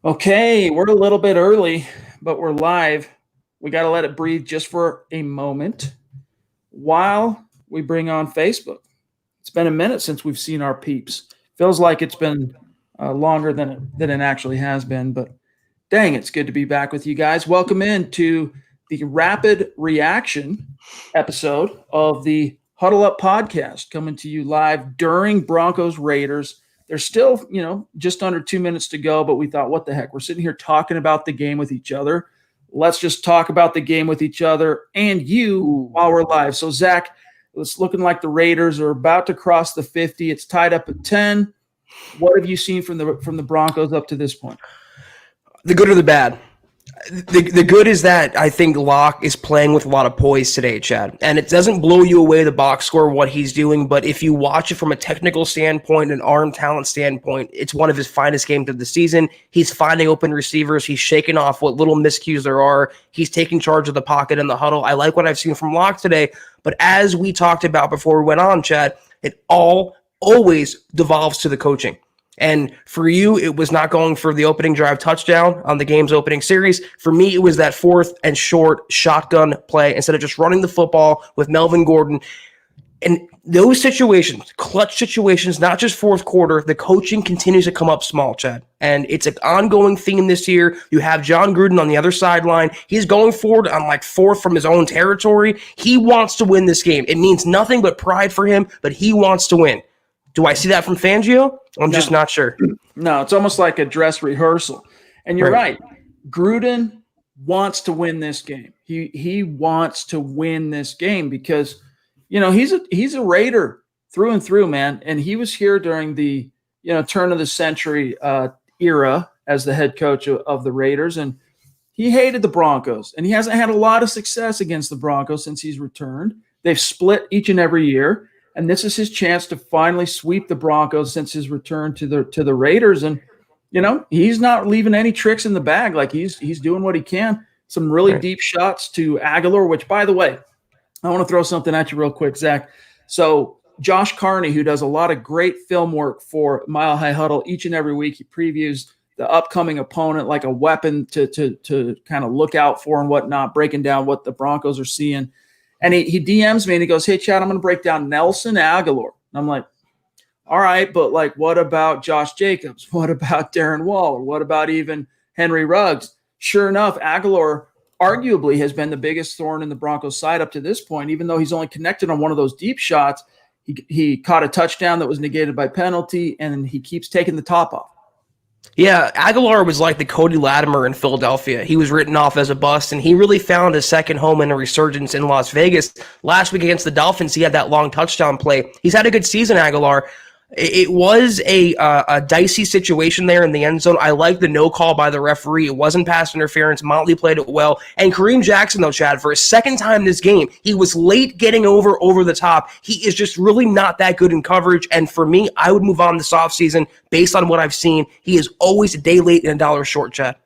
Okay, we're a little bit early, but we're live. We got to let it breathe just for a moment while we bring on Facebook. It's been a minute since we've seen our peeps. Feels like it's been longer than it actually has been, but dang, it's good to be back with you guys. Welcome in to the rapid reaction episode of the Huddle Up podcast, coming to you live during Broncos-Raiders. There's still, just under 2 minutes to go, but we thought, what the heck? We're sitting here talking about the game with each other. Let's just talk about the game with each other and you while we're live. So, Zach, it's looking like the Raiders are about to cross the 50. It's tied up at 10. What have you seen from the Broncos up to this point? The good or the bad? The good is that I think Locke is playing with a lot of poise today, Chad. And it doesn't blow you away, the box score, what he's doing. But if you watch it from a technical standpoint, an arm talent standpoint, it's one of his finest games of the season. He's finding open receivers. He's shaking off what little miscues there are. He's taking charge of the pocket in the huddle. I like what I've seen from Locke today. But as we talked about before we went on, Chad, it always devolves to the coaching. And for you, it was not going for the opening drive touchdown on the game's opening series. For me, it was that fourth and short shotgun play instead of just running the football with Melvin Gordon. And those situations, clutch situations, not just fourth quarter, the coaching continues to come up small, Chad. And it's an ongoing theme this year. You have John Gruden on the other sideline. He's going forward on like fourth from his own territory. He wants to win this game. It means nothing but pride for him, but he wants to win. Do I see that from Fangio? I'm just not sure. No, it's almost like a dress rehearsal. And you're right. Gruden wants to win this game. He wants to win this game because, he's a Raider through and through, man. And he was here during the, turn of the century era as the head coach of the Raiders. And he hated the Broncos. And he hasn't had a lot of success against the Broncos since he's returned. They've split each and every year. And this is his chance to finally sweep the Broncos since his return to the Raiders. And, he's not leaving any tricks in the bag. Like he's doing what he can. Some really deep shots to Aguilar, which, by the way, I want to throw something at you real quick, Zach. So Josh Carney, who does a lot of great film work for Mile High Huddle each and every week, he previews the upcoming opponent like a weapon to kind of look out for and whatnot, breaking down what the Broncos are seeing. And he DMs me and he goes, "Hey, Chad, I'm going to break down Nelson Aguilar." And I'm like, all right, but like, what about Josh Jacobs? What about Darren Waller? What about even Henry Ruggs? Sure enough, Aguilar arguably has been the biggest thorn in the Broncos' side up to this point, even though he's only connected on one of those deep shots. He caught a touchdown that was negated by penalty, and he keeps taking the top off. Yeah, Aguilar was like the Cody Latimer in Philadelphia. He was written off as a bust, and he really found a second home and a resurgence in Las Vegas. Last week against the Dolphins, he had that long touchdown play. He's had a good season, Aguilar. It was a dicey situation there in the end zone. I like the no call by the referee. It wasn't pass interference. Motley played it well. And Kareem Jackson, though, Chad, for a second time this game, he was late getting over the top. He is just really not that good in coverage. And for me, I would move on this offseason based on what I've seen. He is always a day late and a dollar short, Chad.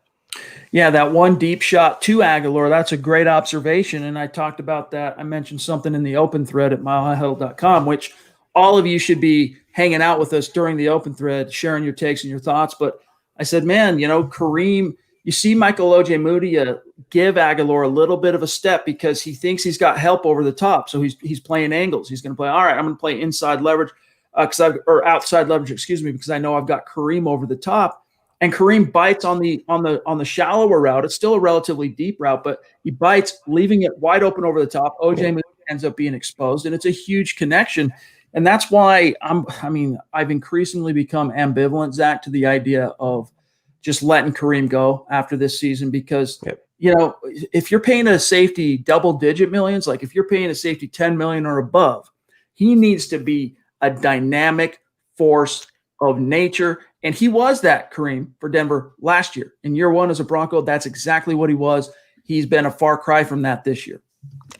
Yeah, that one deep shot to Aguilar, that's a great observation. And I talked about that. I mentioned something in the open thread at milehighhuddle.com, which all of you should be hanging out with us during the open thread, sharing your takes and your thoughts. But I said, man, Kareem, you see Michael Ojemudia give Aguilar a little bit of a step because he thinks he's got help over the top. So he's playing angles. He's going to play, all right, I'm going to play inside leverage or outside leverage, because I know I've got Kareem over the top. And Kareem bites on the shallower route. It's still a relatively deep route, but he bites, leaving it wide open over the top. Ojemudia ends up being exposed, and it's a huge connection. And that's why I've increasingly become ambivalent, Zach, to the idea of just letting Kareem go after this season because, if you're paying a safety double-digit millions, like if you're paying a safety $10 million or above, he needs to be a dynamic force of nature. And he was that, Kareem, for Denver last year. In year one as a Bronco, that's exactly what he was. He's been a far cry from that this year.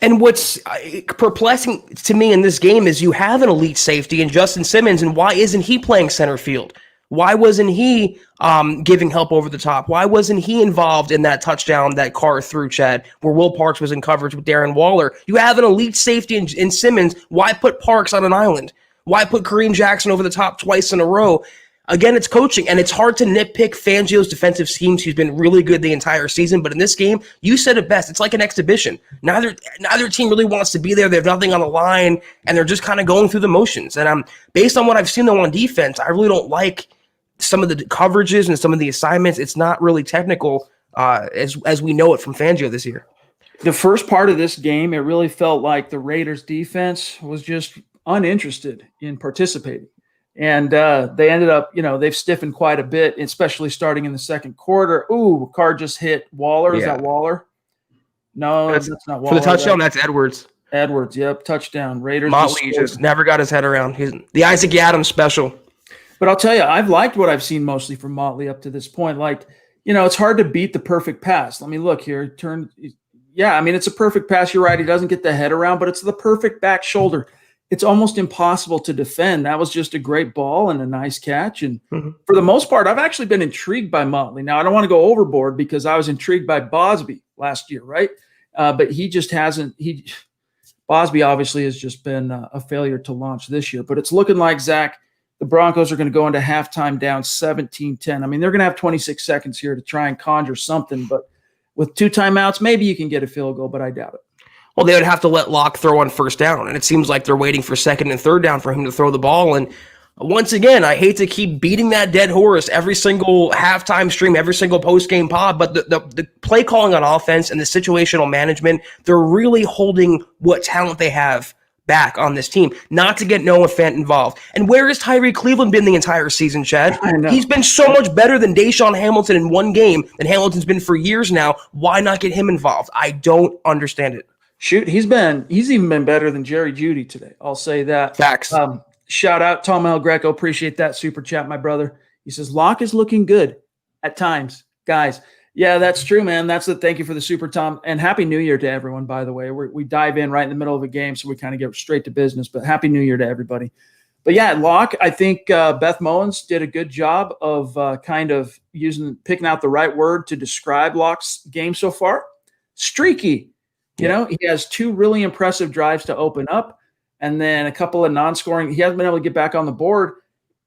And what's perplexing to me in this game is you have an elite safety in Justin Simmons, and why isn't he playing center field? Why wasn't he giving help over the top? Why wasn't he involved in that touchdown that Carr threw, Chad, where Will Parks was in coverage with Darren Waller? You have an elite safety in Simmons. Why put Parks on an island? Why put Kareem Jackson over the top twice in a row? Again, it's coaching, and it's hard to nitpick Fangio's defensive schemes. He's been really good the entire season, but in this game, you said it best. It's like an exhibition. Neither team really wants to be there. They have nothing on the line, and they're just kind of going through the motions. And based on what I've seen, though, on defense, I really don't like some of the coverages and some of the assignments. It's not really technical as we know it from Fangio this year. The first part of this game, it really felt like the Raiders defense was just uninterested in participating. And they ended up, they've stiffened quite a bit, especially starting in the second quarter. Ooh, car just hit Waller. Is that Waller? No, that's not Waller. For the touchdown, that's Edwards. Edwards, yep, touchdown. Raiders Motley just never got his head around. The Isaac Adams special. But I'll tell you, I've liked what I've seen mostly from Motley up to this point. Like, it's hard to beat the perfect pass. Let me look here. It's a perfect pass. You're right. He doesn't get the head around, but it's the perfect back shoulder. It's almost impossible to defend. That was just a great ball and a nice catch. And for the most part, I've actually been intrigued by Motley. Now, I don't want to go overboard because I was intrigued by Bosby last year, right? But he just hasn't. Bosby obviously has just been a failure to launch this year. But it's looking like, Zach, the Broncos are going to go into halftime down 17-10. I mean, they're going to have 26 seconds here to try and conjure something. But with 2 timeouts, maybe you can get a field goal, but I doubt it. Well, they would have to let Locke throw on first down, and it seems like they're waiting for second and third down for him to throw the ball. And once again, I hate to keep beating that dead horse every single halftime stream, every single post-game pod, but the play calling on offense and the situational management, they're really holding what talent they have back on this team, not to get Noah Fant involved. And where has Tyree Cleveland been the entire season, Chad? He's been so much better than Deshaun Hamilton in one game than Hamilton's been for years now. Why not get him involved? I don't understand it. Shoot, he's even been better than Jerry Jeudy today. I'll say that. Facts. Shout out Tom El Greco. Appreciate that super chat, my brother. He says, Locke is looking good at times. Guys, yeah, that's true, man. Thank you for the super, Tom. And Happy New Year to everyone, by the way. We dive in right in the middle of a game, so we kind of get straight to business. But Happy New Year to everybody. But yeah, Locke, I think Beth Mowens did a good job of kind of picking out the right word to describe Locke's game so far. Streaky. He has 2 really impressive drives to open up and then a couple of non-scoring. He hasn't been able to get back on the board.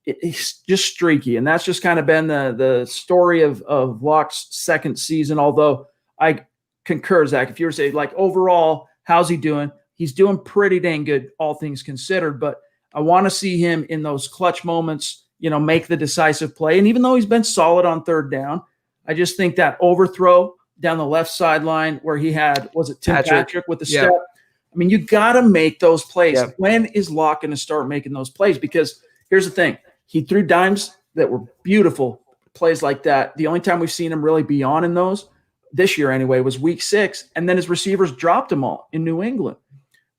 He's just streaky, and that's just kind of been the story of Locke's second season, although I concur, Zach. If you were to say, like, overall, how's he doing? He's doing pretty dang good, all things considered, but I want to see him in those clutch moments, make the decisive play. And even though he's been solid on third down, I just think that overthrow down the left sideline where he had, was it Tim Patrick with the step? I mean, you got to make those plays. Yeah. When is Locke going to start making those plays? Because here's the thing. He threw dimes that were beautiful, plays like that. The only time we've seen him really be on in those, this year anyway, was week 6. And then his receivers dropped them all in New England.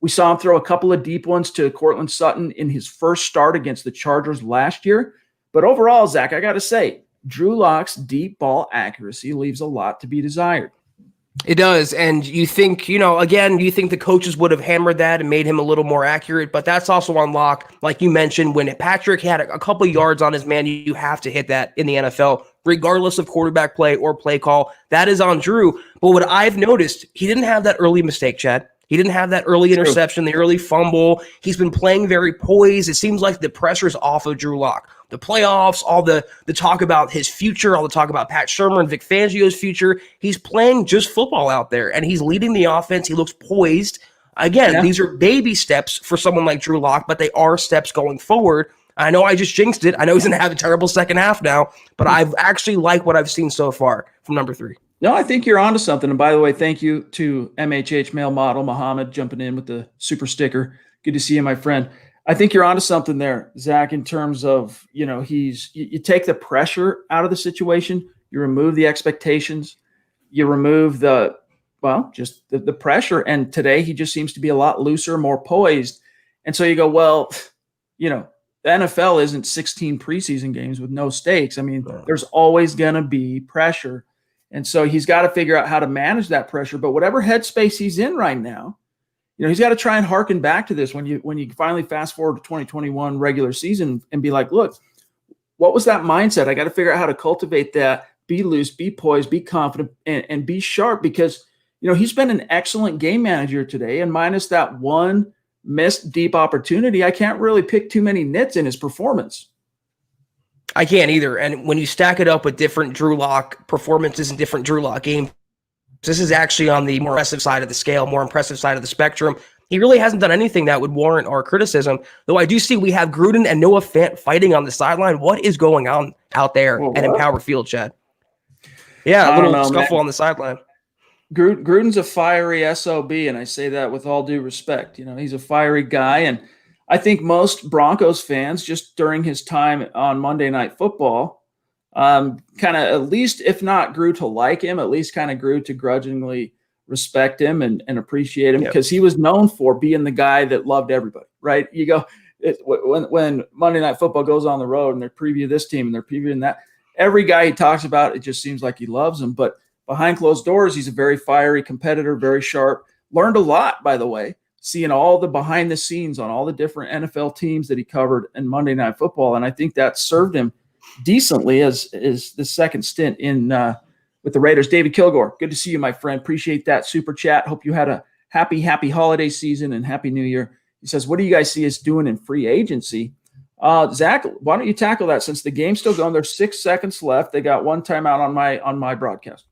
We saw him throw a couple of deep ones to Cortland Sutton in his first start against the Chargers last year. But overall, Zach, I got to say, Drew Lock's deep ball accuracy leaves a lot to be desired. It does. And you think, you think the coaches would have hammered that and made him a little more accurate, but that's also on Locke. Like you mentioned, when Patrick had a couple of yards on his man, you have to hit that in the NFL, regardless of quarterback play or play call. That is on Drew. But what I've noticed, he didn't have that early mistake, Chad. He didn't have that early interception, the early fumble. He's been playing very poised. It seems like the pressure's off of Drew Lock. The playoffs, all the talk about his future, all the talk about Pat Shurmur and Vic Fangio's future. He's playing just football out there, and he's leading the offense. He looks poised. Again, These are baby steps for someone like Drew Lock, but they are steps going forward. I know I just jinxed it. I know he's going to have a terrible second half now, but I've actually liked what I've seen so far from number 3. No, I think you're onto something. And by the way, thank you to MHH male model Muhammad jumping in with the super sticker. Good to see you, my friend. I think you're onto something there, Zach, in terms of, you take the pressure out of the situation, you remove the expectations, you remove the pressure. And today he just seems to be a lot looser, more poised. And so you go, well, the NFL isn't 16 preseason games with no stakes. I mean, there's always going to be pressure. And so he's got to figure out how to manage that pressure. But whatever headspace he's in right now, he's got to try and harken back to this when you finally fast forward to 2021 regular season and be like, look, what was that mindset? I got to figure out how to cultivate that, be loose, be poised, be confident, and be sharp because, he's been an excellent game manager today. And minus that one missed deep opportunity, I can't really pick too many nits in his performance. I can't either. And when you stack it up with different Drew Lock performances and different Drew Lock games, this is actually on the more impressive side of the scale, more impressive side of the spectrum. He really hasn't done anything that would warrant our criticism, though I do see we have Gruden and Noah Fant fighting on the sideline. What is going on out there and in Power Field, Chad? Yeah, a little scuffle on the sideline. Gruden's a fiery SOB, and I say that with all due respect. He's a fiery guy, and I think most Broncos fans, just during his time on Monday Night Football, kind of at least, if not grew to like him, at least kind of grew to grudgingly respect him and appreciate him, because he was known for being the guy that loved everybody, right? You go when Monday Night Football goes on the road and they preview this team and they're previewing that, every guy he talks about, it just seems like he loves them. But behind closed doors, he's a very fiery competitor, very sharp. Learned a lot, by the way, seeing all the behind the scenes on all the different NFL teams that he covered in Monday Night Football. And I think that served him decently as the second stint in with the Raiders. David Kilgore, good to see you, my friend. Appreciate that super chat. Hope you had a happy holiday season and happy new year. He says, what do you guys see us doing in free agency? Zach, why don't you tackle that since the game's still going? There's 6 seconds left. They got one timeout on my broadcast.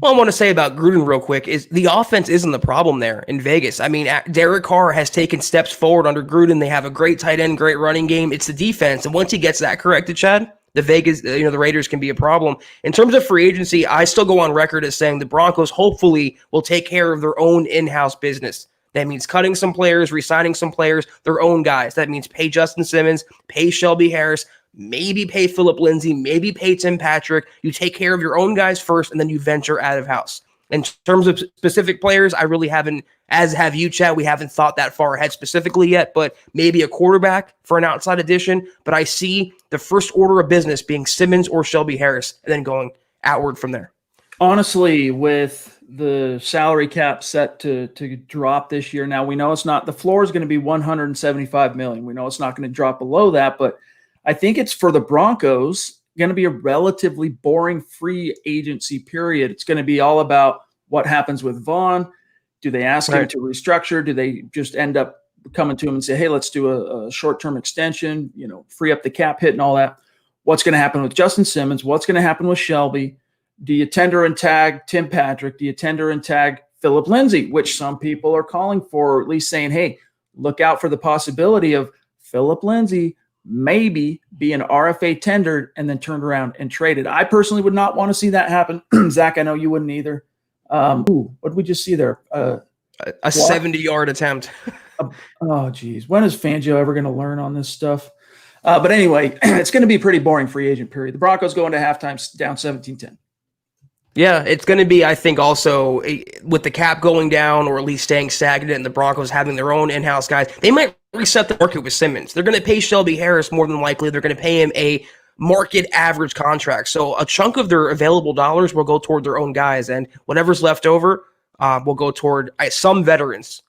Well, I want to say about Gruden real quick is the offense isn't the problem there in Vegas. I mean, Derek Carr has taken steps forward under Gruden. They have a great tight end, great running game. It's the defense. And once he gets that corrected, Chad, the Raiders can be a problem. In terms of free agency, I still go on record as saying the Broncos hopefully will take care of their own in-house business. That means cutting some players, re-signing some players, their own guys. That means pay Justin Simmons, pay Shelby Harris, maybe pay Phillip Lindsay, maybe pay Tim Patrick. You take care of your own guys first, and then you venture out of house. In terms of specific players, I really haven't, as have you, Chad, we haven't thought that far ahead specifically yet, but maybe a quarterback for an outside addition. But I see the first order of business being Simmons or Shelby Harris, and then going outward from there. Honestly, with the salary cap set to drop this year, now we know it's not, the floor is going to be $175 million. We know it's not going to drop below that, but I think it's for the Broncos going to be a relatively boring free agency period. It's going to be all about what happens with Vaughn. Do they ask him to restructure? Do they just end up coming to him and say, hey, let's do a short-term extension, free up the cap hit and all that? What's going to happen with Justin Simmons? What's going to happen with Shelby? Do you tender and tag Tim Patrick? Do you tender and tag Phillip Lindsay, which some people are calling for, or at least saying, hey, look out for the possibility of Phillip Lindsay maybe be an RFA tendered and then turned around and traded. I personally would not want to see that happen. Zach, I know you wouldn't either. What did we just see there? A 70-yard attempt. Oh, geez. When is Fangio ever going to learn on this stuff? But anyway, it's going to be a pretty boring free agent period. The Broncos go into halftime down 17-10. Yeah, it's going to be, I think, also with the cap going down or at least staying stagnant and the Broncos having their own in-house guys, they might reset the market with Simmons. They're going to pay Shelby Harris more than likely. They're going to pay him a market average contract. So a chunk of their available dollars will go toward their own guys, and whatever's left over will go toward some veterans.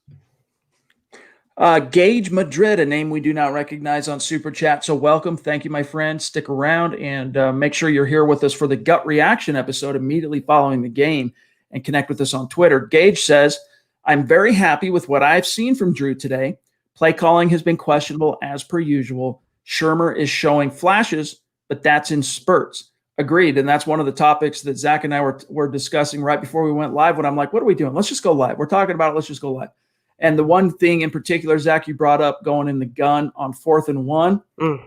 Gage Madrid, a name we do not recognize on Super Chat. So welcome. Thank you, my friend. Stick around and make sure you're here with us for the gut reaction episode immediately following the game, and connect with us on Twitter. Gage says, I'm very happy with what I've seen from Drew today. Play calling has been questionable as per usual. Shermer is showing flashes, but that's in spurts. Agreed. And that's one of the topics that Zach and I were discussing right before we went live, when I'm like, what are we doing? Let's just go live. We're talking about it. Let's just go live. And the one thing in particular, Zach, you brought up going in the gun on 4th and 1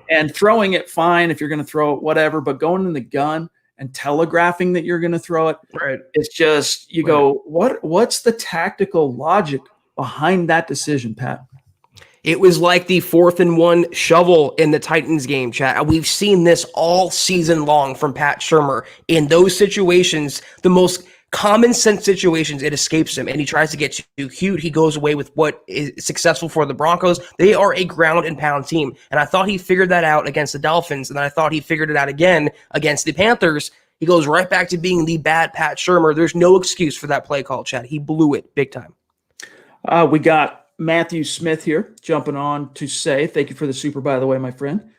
and throwing it fine if you're going to throw it, whatever, but going in the gun and telegraphing that you're going to throw it. Right. It's just, you go, what's the tactical logic behind that decision, Pat? It was like the 4th and 1 shovel in the Titans game, Chad. We've seen this all season long from Pat Shurmur. In those situations, the most common sense situations, it escapes him, and he tries to get too cute. He goes away with what is successful for the Broncos. They are a ground and pound team, and I thought he figured that out against the Dolphins, and then I thought he figured it out again against the Panthers. He goes right back to being the bad Pat Shurmur. There's no excuse for that play call, Chad. He blew it big time. We got Matthew Smith here jumping on to say, thank you for the super, by the way, my friend.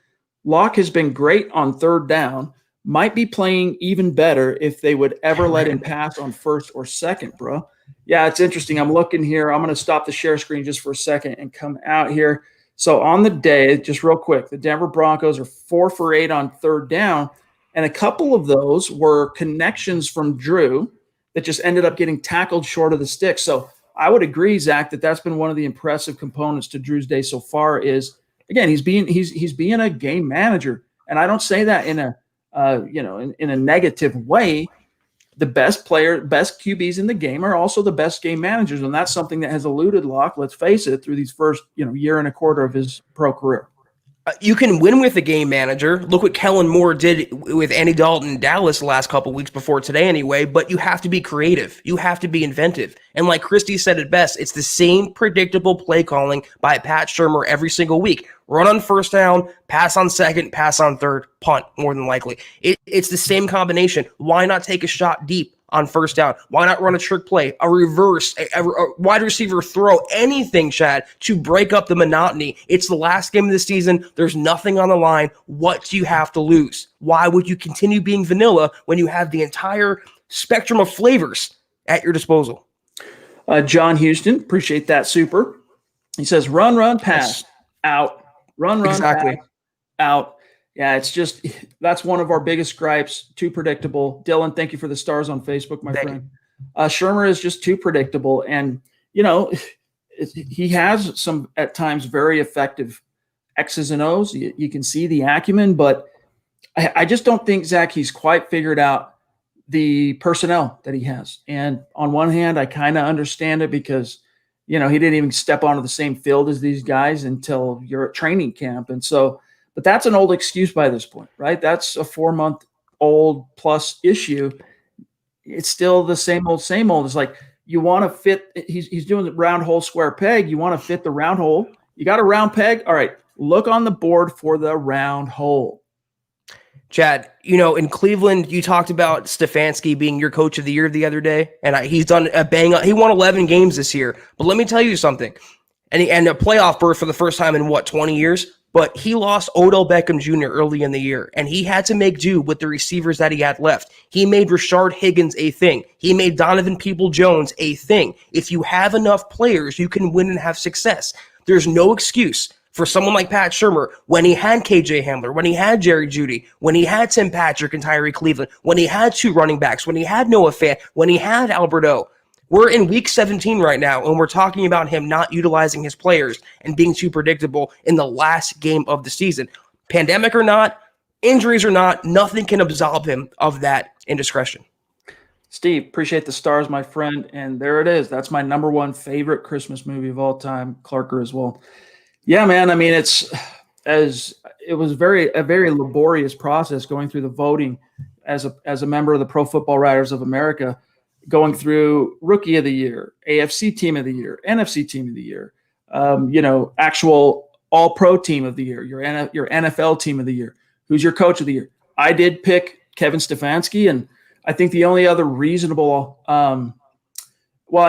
Locke has been great on 3rd down. Might be playing even better if they would ever let him pass on 1st or 2nd, bro. Yeah, it's interesting. I'm looking here. I'm going to stop the share screen just for a second and come out here. So on the day, just real quick, the Denver Broncos are 4 for 8 on third down, and a couple of those were connections from Drew that just ended up getting tackled short of the stick. So I would agree, Zach, that's been one of the impressive components to Drew's day so far. Is again, he's being a game manager, and I don't say that in a in a negative way. The best QBs in the game are also the best game managers, and that's something that has eluded Locke, let's face it, through these first year and a quarter of his pro career. You can win with a game manager. Look what Kellen Moore did with Andy Dalton in Dallas the last couple of weeks before today anyway, but you have to be creative. You have to be inventive. And like Christy said it best, it's the same predictable play calling by Pat Shurmur every single week. Run on first down, pass on second, pass on third, punt, more than likely. It's the same combination. Why not take a shot deep on first down? Why not run a trick play, a reverse, a wide receiver throw, anything, Chad, to break up the monotony? It's the last game of the season. There's nothing on the line. What do you have to lose? Why would you continue being vanilla when you have the entire spectrum of flavors at your disposal? John Houston, appreciate that. Super. He says, run, pass, out. Run, exactly. Pass, out. Yeah, it's just that's one of our biggest gripes. Too predictable. Dylan, thank you for the stars on Facebook, my friend. Shurmur is just too predictable, and he has some at times very effective X's and O's. You can see the acumen, but I just don't think, Zach, he's quite figured out the personnel that he has. And on one hand, I kind of understand it because he didn't even step onto the same field as these guys until you're at training camp, and so. But that's an old excuse by this point, right? That's a 4-month-old plus issue. It's still the same old, same old. It's like you want to fit. He's doing the round hole, square peg. You want to fit the round hole. You got a round peg. All right, look on the board for the round hole. Chad, in Cleveland, you talked about Stefanski being your coach of the year the other day, and he's done a bang up. He won 11 games this year. But let me tell you something. And a playoff berth for the first time in 20 years? But he lost Odell Beckham Jr. early in the year, and he had to make do with the receivers that he had left. He made Rashard Higgins a thing. He made Donovan Peoples-Jones a thing. If you have enough players, you can win and have success. There's no excuse for someone like Pat Shurmur when he had KJ Hamler, when he had Jerry Jeudy, when he had Tim Patrick and Tyree Cleveland, when he had 2 running backs, when he had Noah Fant, when he had Alberto. We're in week 17 right now, and we're talking about him not utilizing his players and being too predictable in the last game of the season. Pandemic or not, injuries or not, nothing can absolve him of that indiscretion. Steve, appreciate the stars, my friend. And there it is. That's my number 1 favorite Christmas movie of all time. Clarker as well. Yeah, man. I mean, it was a very laborious process going through the voting as a member of the Pro Football Writers of America. Going through Rookie of the Year, AFC Team of the Year, NFC Team of the Year, actual All-Pro Team of the Year, your NFL Team of the Year. Who's your Coach of the Year? I did pick Kevin Stefanski, and I think the only other reasonable, I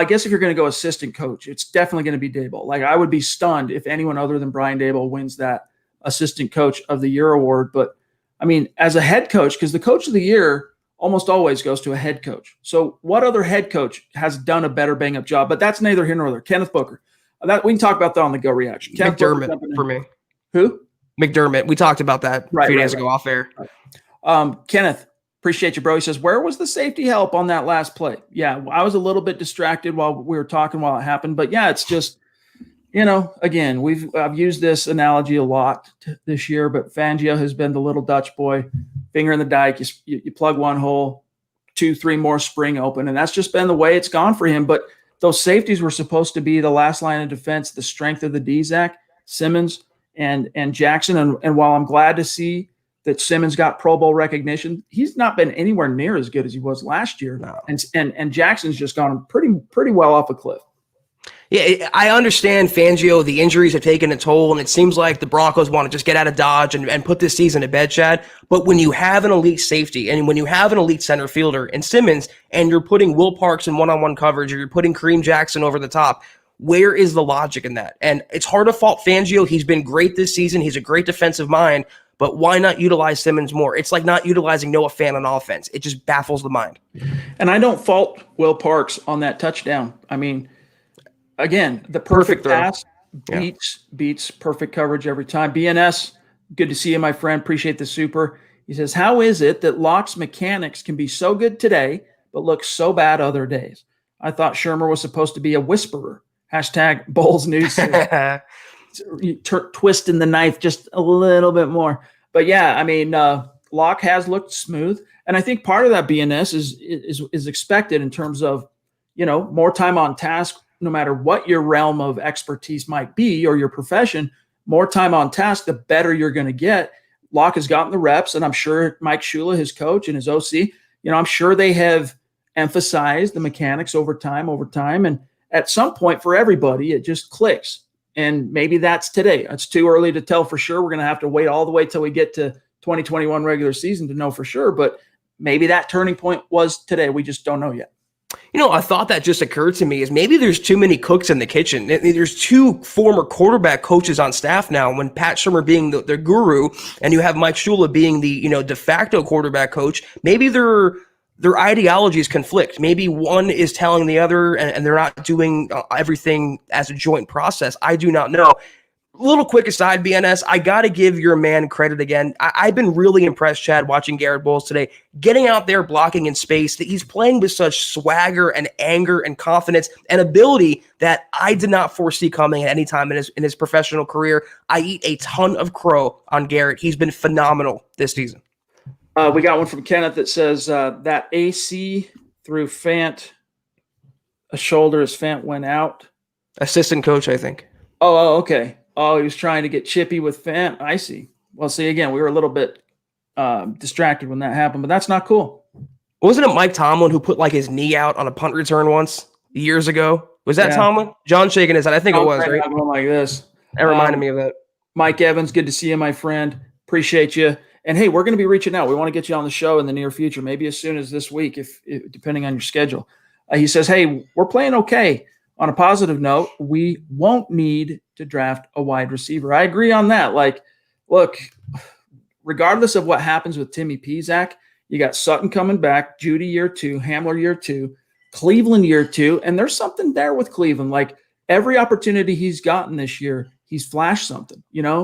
guess if you're going to go assistant coach, it's definitely going to be Daboll. Like, I would be stunned if anyone other than Brian Daboll wins that Assistant Coach of the Year award. But, I mean, as a head coach, because the Coach of the Year almost always goes to a head coach. So what other head coach has done a better bang-up job? But that's neither here nor there. Kenneth Booker. We can talk about that on the Go reaction. Kenneth McDermott for me. Who? McDermott. We talked about that a few days ago off air. Right. Kenneth, appreciate you, bro. He says, where was the safety help on that last play? Yeah, I was a little bit distracted while we were talking while it happened. But, yeah, it's just, again, I've used this analogy a lot this year, but Fangio has been the little Dutch boy. Finger in the dike, you plug one hole, 2-3 more spring open, and that's just been the way it's gone for him. But those safeties were supposed to be the last line of defense, the strength of the D, Zach, Simmons and Jackson. And while I'm glad to see that Simmons got Pro Bowl recognition, he's not been anywhere near as good as he was last year. No. And Jackson's just gone pretty well off a cliff. Yeah, I understand Fangio. The injuries have taken a toll, and it seems like the Broncos want to just get out of Dodge and put this season to bed, Chad. But when you have an elite safety and when you have an elite center fielder in Simmons and you're putting Will Parks in one-on-one coverage or you're putting Kareem Jackson over the top, where is the logic in that? And it's hard to fault Fangio. He's been great this season. He's a great defensive mind. But why not utilize Simmons more? It's like not utilizing Noah Fant on offense. It just baffles the mind. And I don't fault Will Parks on that touchdown. I mean, again, the perfect pass. beats perfect coverage every time. BNS, good to see you, my friend. Appreciate the super. He says, how is it that Locke's mechanics can be so good today, but look so bad other days? I thought Shermer was supposed to be a whisperer. Hashtag Bulls News. Twisting the knife just a little bit more. But yeah, I mean, Locke has looked smooth. And I think part of that BNS is expected in terms of, more time on task, no matter what your realm of expertise might be or your profession, more time on task, the better you're going to get. Locke has gotten the reps, and I'm sure Mike Shula, his coach, and his OC, I'm sure they have emphasized the mechanics over time. And at some point for everybody, it just clicks. And maybe that's today. It's too early to tell for sure. We're going to have to wait all the way till we get to 2021 regular season to know for sure. But maybe that turning point was today. We just don't know yet. A thought that just occurred to me is maybe there's too many cooks in the kitchen. There's two former quarterback coaches on staff now, when Pat Shurmur being the guru and you have Mike Shula being the, de facto quarterback coach. Maybe their ideologies conflict. Maybe one is telling the other and they're not doing everything as a joint process. I do not know. Little quick aside, BNS, I got to give your man credit again. I've been really impressed, Chad, watching Garrett Bowles today, getting out there, blocking in space. That he's playing with such swagger and anger and confidence and ability that I did not foresee coming at any time in his professional career. I eat a ton of crow on Garrett. He's been phenomenal this season. We got one from Kenneth that says that AC through Fant, a shoulder as Fant went out. Assistant coach, I think. Oh, okay. Oh, he was trying to get chippy with Fant. I see. Well, see, again, we were a little bit distracted when that happened, but that's not cool. Wasn't it Mike Tomlin who put his knee out on a punt return once years ago? Was that Tomlin? John shaking his head. I think it was, right? Going like this. That reminded me of that. Mike Evans, good to see you, my friend. Appreciate you. And hey, we're going to be reaching out. We want to get you on the show in the near future, maybe as soon as this week, if depending on your schedule. He says, hey, we're playing okay. On a positive note, we won't need to draft a wide receiver. I agree on that. Look, regardless of what happens with Timmy P, Zach, you got Sutton coming back, Judy year 2, Hamler year 2, Cleveland year 2, and there's something there with Cleveland. Every opportunity he's gotten this year, he's flashed something,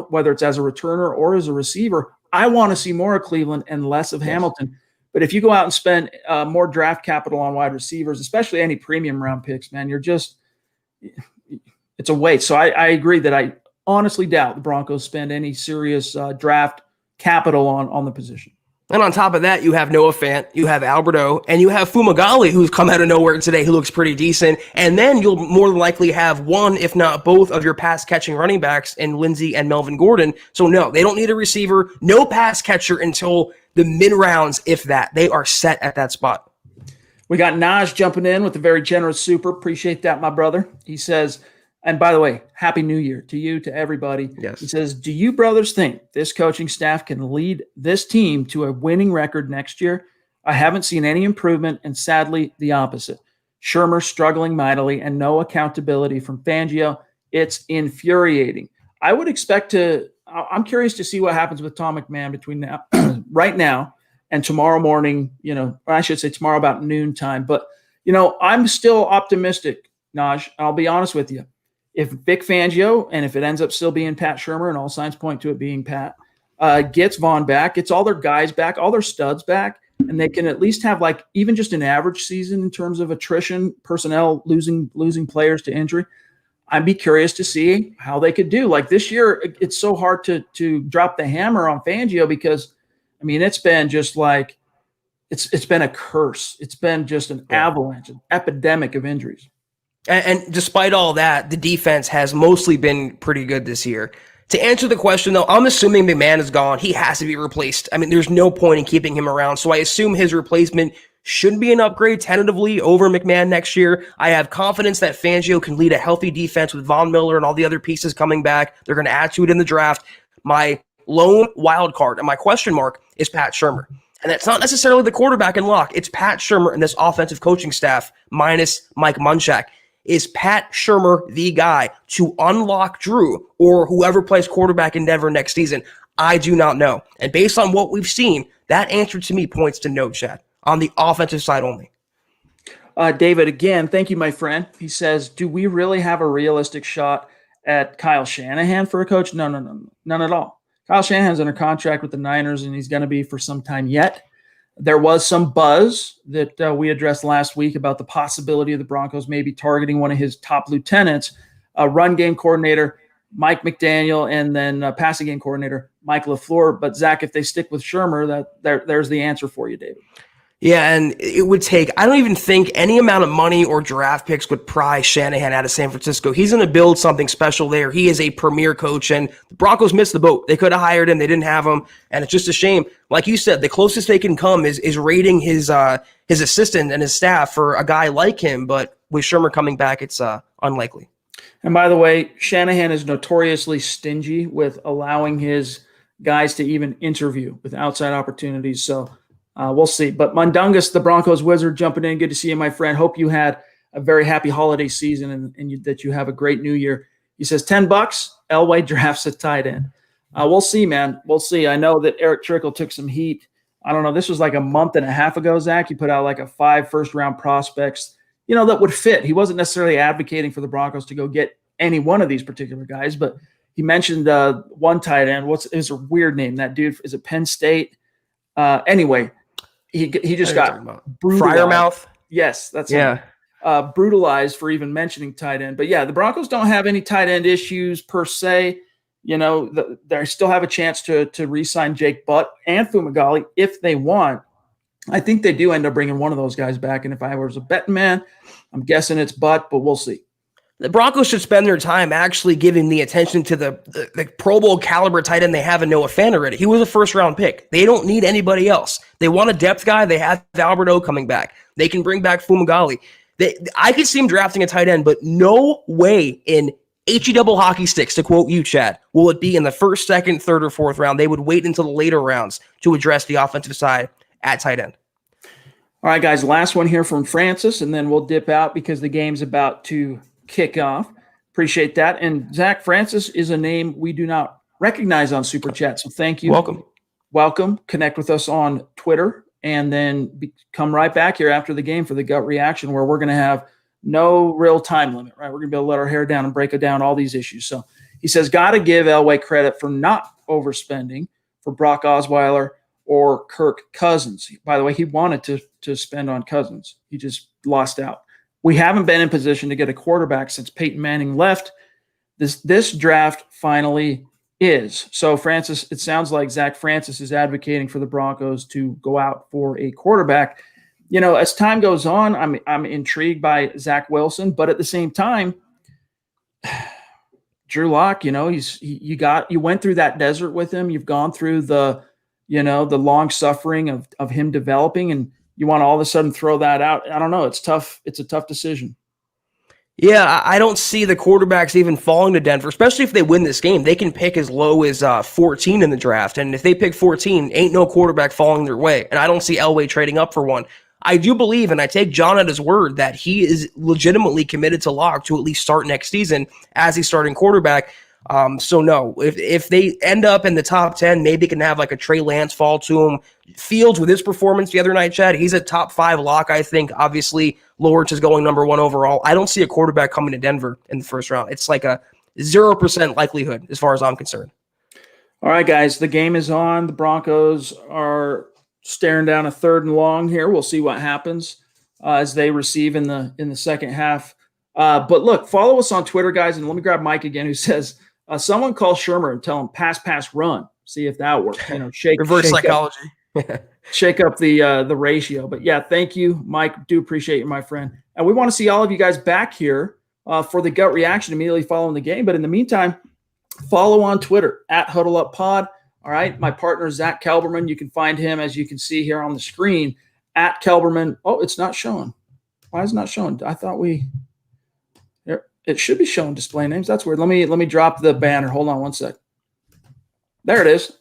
whether it's as a returner or as a receiver. I want to see more of Cleveland and less of Hamilton. But if you go out and spend more draft capital on wide receivers, especially any premium round picks, man, it's a waste. So I agree that I honestly doubt the Broncos spend any serious draft capital on the position. And on top of that, you have Noah Fant, you have Alberto, and you have Fumagalli, who's come out of nowhere today, who looks pretty decent. And then you'll more than likely have one, if not both, of your pass-catching running backs in Lindsey and Melvin Gordon. So no, they don't need a receiver, no pass catcher until the mid-rounds, if that. They are set at that spot. We got Naj jumping in with a very generous super. Appreciate that, my brother. He says, and by the way, Happy New Year to you, to everybody. Yes. He says, do you brothers think this coaching staff can lead this team to a winning record next year? I haven't seen any improvement, and sadly, the opposite. Shurmur struggling mightily and no accountability from Fangio. It's infuriating. I would expect I'm curious to see what happens with Tom McMahon between now, right now and tomorrow morning, or I should say tomorrow about noontime. But, I'm still optimistic, Naj. I'll be honest with you. If Vic Fangio, and if it ends up still being Pat Shurmur, and all signs point to it being Pat, gets Vaughn back, gets all their guys back, all their studs back, and they can at least have even just an average season in terms of attrition, personnel, losing players to injury, I'd be curious to see how they could do. This year, it's so hard to drop the hammer on Fangio because, it's been just it's been a curse. It's been just an avalanche, an epidemic of injuries. And despite all that, the defense has mostly been pretty good this year. To answer the question, though, I'm assuming McMahon is gone. He has to be replaced. There's no point in keeping him around. So I assume his replacement should be an upgrade tentatively over McMahon next year. I have confidence that Fangio can lead a healthy defense with Von Miller and all the other pieces coming back. They're going to add to it in the draft. My lone wild card and my question mark is Pat Shurmur. And that's not necessarily the quarterback in Locke. It's Pat Shurmur and this offensive coaching staff minus Mike Munchak. Is Pat Shurmur the guy to unlock Drew or whoever plays quarterback in Denver next season? I do not know. And based on what we've seen, that answer to me points to no, Chad, on the offensive side only. David, again, thank you, my friend. He says, do we really have a realistic shot at Kyle Shanahan for a coach. No, none at all. Kyle Shanahan's under contract with the Niners, and he's going to be for some time yet. There was some buzz that we addressed last week about the possibility of the Broncos maybe targeting one of his top lieutenants, a run game coordinator, Mike McDaniel, and then passing game coordinator, Mike LaFleur. But, Zach, if they stick with Shurmur, there's the answer for you, David. Yeah, and it would take, I don't even think any amount of money or draft picks would pry Shanahan out of San Francisco. He's going to build something special there. He is a premier coach, and the Broncos missed the boat. They could have hired him. They didn't have him, and it's just a shame. Like you said, the closest they can come is rating his assistant and his staff for a guy like him, but with Shurmur coming back, it's unlikely. And by the way, Shanahan is notoriously stingy with allowing his guys to even interview with outside opportunities, so we'll see. But Mundungus, the Broncos wizard, jumping in. Good to see you, my friend. Hope you had a very happy holiday season and that you have a great new year. He says, $10, Elway drafts a tight end. We'll see, man. We'll see. I know that Eric Trickle took some heat. I don't know. This was like a month and a half ago, Zach. He put out like 5 first-round prospects, that would fit. He wasn't necessarily advocating for the Broncos to go get any one of these particular guys, but he mentioned one tight end. Is a weird name? That dude, is it Penn State? Anyway, he just got brutalized. Fryermouth? Yes, that's him. Brutalized for even mentioning tight end. But yeah, the Broncos don't have any tight end issues per se. They still have a chance to re-sign Jake Butt and Fumagalli if they want. I think they do end up bringing one of those guys back. And if I was a betting man, I'm guessing it's Butt, but we'll see. The Broncos should spend their time actually giving the attention to the Pro Bowl caliber tight end they have in Noah Fant already. He was a first-round pick. They don't need anybody else. They want a depth guy. They have Albert O coming back. They can bring back Fumagalli. I could see him drafting a tight end, but no way in HE double hockey sticks, to quote you, Chad, will it be in the first, second, third, or fourth round. They would wait until the later rounds to address the offensive side at tight end. All right, guys, last one here from Francis, and then we'll dip out because the game's about to kick off. Appreciate that. And Zach, Francis is a name we do not recognize on Super Chat, so thank you. Welcome. Connect with us on Twitter, and then come right back here after the game for the gut reaction, where we're going to have no real time limit, right? We're going to be able to let our hair down and break it down all these issues. So he says, got to give Elway credit for not overspending for Brock Osweiler or Kirk Cousins. By the way, he wanted to spend on Cousins. He just lost out. We haven't been in position to get a quarterback since Peyton Manning left. This draft finally is. So, Francis, it sounds like Zach Francis is advocating for the Broncos to go out for a quarterback. As time goes on, I'm intrigued by Zach Wilson, but at the same time, Drew Lock, you went through that desert with him. You've gone through the long suffering of him developing, and you want to all of a sudden throw that out. I don't know. It's tough. It's a tough decision. Yeah, I don't see the quarterbacks even falling to Denver, especially if they win this game. They can pick as low as 14 in the draft, and if they pick 14, ain't no quarterback falling their way. And I don't see Elway trading up for one. I do believe, and I take John at his word, that he is legitimately committed to Locke to at least start next season as he's starting quarterback. So no, if they end up in the top 10, maybe they can have like a Trey Lance fall to him. Fields, with his performance the other night, Chad, he's a top 5 lock, I think. Obviously, Lawrence is going number 1 overall. I don't see a quarterback coming to Denver in the first round. It's like a 0% likelihood as far as I'm concerned. All right, guys, the game is on. The Broncos are staring down a 3rd and long here. We'll see what happens as they receive in the second half. But look, follow us on Twitter, guys, and let me grab Mike again, who says, someone call Shurmur and tell him pass, run. See if that works. Reverse psychology. Shake up the ratio. But yeah, thank you, Mike. Do appreciate you, my friend. And we want to see all of you guys back here for the gut reaction immediately following the game. But in the meantime, follow on Twitter at Huddle Up Pod. All right, my partner Zack Kelberman. You can find him, as you can see here on the screen, at Kelberman. Oh, it's not showing. Why is it not showing? I thought it should be showing display names. That's weird. Let me drop the banner. Hold on one sec. There it is.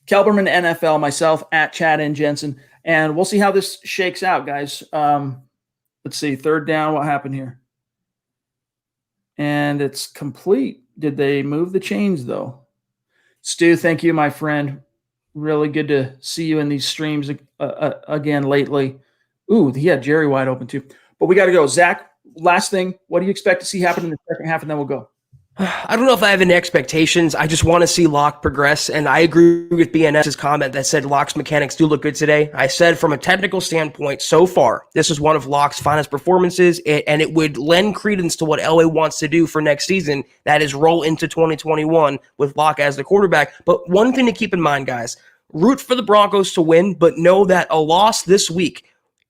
Kelberman NFL, myself at Chad and Jensen. And we'll see how this shakes out, guys. Let's see. 3rd down. What happened here? And it's complete. Did they move the chains, though? Stu, thank you, my friend. Really good to see you in these streams again lately. Ooh, he had Jerry wide open, too. But we got to go. Zach, last thing, what do you expect to see happen in the second half, and then we'll go? I don't know if I have any expectations. I just want to see Locke progress, and I agree with BNS's comment that said Locke's mechanics do look good today. I said from a technical standpoint, so far, this is one of Locke's finest performances, and it would lend credence to what LA wants to do for next season, that is roll into 2021 with Locke as the quarterback. But one thing to keep in mind, guys, root for the Broncos to win, but know that a loss this week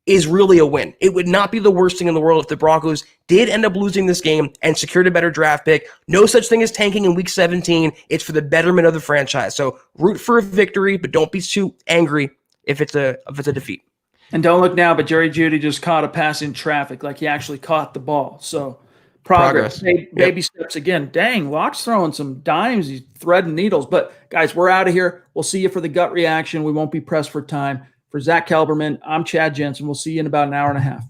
is really a win. It would not be the worst thing in the world if the Broncos did end up losing this game and secured a better draft pick. No such thing as tanking in week 17. It's for the betterment of the franchise. So root for a victory, but don't be too angry if it's a defeat. And don't look now, but Jerry Jeudy just caught a pass in traffic, like he actually caught the ball. So progress. Baby steps again. Dang, Locke's throwing some dimes. He's threading needles. But guys, we're out of here. We'll see you for the gut reaction. We won't be pressed for time. For Zack Kelberman, I'm Chad Jensen. We'll see you in about an hour and a half.